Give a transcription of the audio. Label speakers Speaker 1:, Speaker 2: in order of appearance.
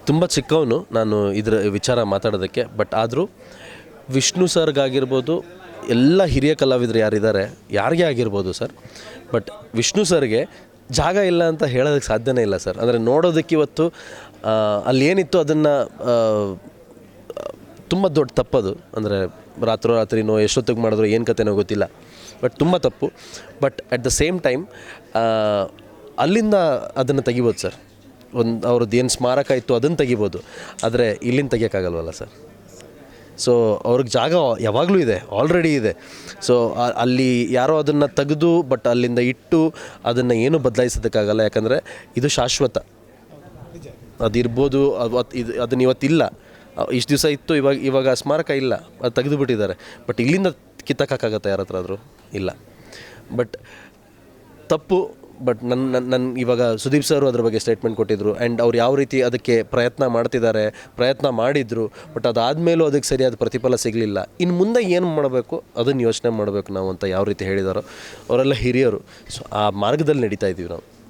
Speaker 1: ತುಂಬ ಚಿಕ್ಕವನು ನಾನು ಇದರ ವಿಚಾರ ಮಾತಾಡೋದಕ್ಕೆ. ಬಟ್ ಆದರೂ ವಿಷ್ಣು ಸರ್ಗಾಗಿರ್ಬೋದು, ಎಲ್ಲ ಹಿರಿಯ ಕಲಾವಿದರು ಯಾರಿದ್ದಾರೆ ಯಾರಿಗೇ ಆಗಿರ್ಬೋದು ಸರ್, ಬಟ್ ವಿಷ್ಣು ಸರ್ಗೆ ಜಾಗ ಇಲ್ಲ ಅಂತ ಹೇಳೋದಕ್ಕೆ ಸಾಧ್ಯನೇ ಇಲ್ಲ ಸರ್. ಅಂದರೆ ನೋಡೋದಕ್ಕೆ ಇವತ್ತು ಅಲ್ಲಿ ಏನಿತ್ತು ಅದನ್ನು ತುಂಬ ದೊಡ್ಡ ತಪ್ಪದು. ಅಂದರೆ ರಾತ್ರಿನೋ ಎಷ್ಟೊತ್ತಿಗೆ ಮಾಡಿದ್ರು ಏನು ಕತೆನೋ ಗೊತ್ತಿಲ್ಲ, ಬಟ್ ತುಂಬ ತಪ್ಪು. But at the same time ಅಲ್ಲಿಂದ ಅದನ್ನು ತೆಗಿಬೋದು ಸರ್. ಅವ್ರದ್ದು ಏನು ಸ್ಮಾರಕ ಇತ್ತು ಅದನ್ನು ತೆಗಿಬೋದು, ಆದರೆ ಇಲ್ಲಿಂದ ತೆಗಿಯೋಕ್ಕಾಗಲ್ವಲ್ಲ ಸರ್. ಸೊ ಅವ್ರಿಗೆ ಜಾಗ ಯಾವಾಗಲೂ ಇದೆ, ಆಲ್ರೆಡಿ ಇದೆ. ಸೊ ಅಲ್ಲಿ ಯಾರೋ ಅದನ್ನು ತೆಗೆದು ಬಟ್ ಅಲ್ಲಿಂದ ಇಟ್ಟು ಅದನ್ನು ಏನೂ ಬದಲಾಯಿಸೋದಕ್ಕಾಗಲ್ಲ. ಯಾಕಂದರೆ ಇದು ಶಾಶ್ವತ, ಅದಿರ್ಬೋದು. ಅದನ್ನ ಇವತ್ತಿಲ್ಲ, ಇಷ್ಟು ದಿವಸ ಇತ್ತು, ಇವಾಗ ಸ್ಮಾರಕ ಇಲ್ಲ, ಅದು ತೆಗೆದು ಬಿಟ್ಟಿದ್ದಾರೆ. ಬಟ್ ಇಲ್ಲಿಂದ ಕಿತ್ತಕ್ಕಾಗತ್ತೆ ಯಾರ ಹತ್ರ ಆದರೂ? ಇಲ್ಲ. ಬಟ್ ತಪ್ಪು. ಬಟ್ ನನ್ನ ಇವಾಗ ಸುದೀಪ್ ಸರ್ ಅದ್ರ ಬಗ್ಗೆ ಸ್ಟೇಟ್ಮೆಂಟ್ ಕೊಟ್ಟಿದ್ದರು. ಆ್ಯಂಡ್ ಅವ್ರು ಯಾವ ರೀತಿ ಅದಕ್ಕೆ ಪ್ರಯತ್ನ ಮಾಡಿದರು. ಬಟ್ ಅದಾದಮೇಲೂ ಅದಕ್ಕೆ ಸರಿಯಾದ ಪ್ರತಿಫಲ ಸಿಗಲಿಲ್ಲ. ಇನ್ನು ಮುಂದೆ ಏನು ಮಾಡಬೇಕು ಅದನ್ನು ಯೋಚನೆ ಮಾಡಬೇಕು ನಾವು ಅಂತ ಯಾವ ರೀತಿ ಹೇಳಿದಾರೋ ಅವರೆಲ್ಲ ಹಿರಿಯರು. ಸೊ ಆ ಮಾರ್ಗದಲ್ಲಿ ನಡೀತಾ ಇದ್ದೀವಿ ನಾವು.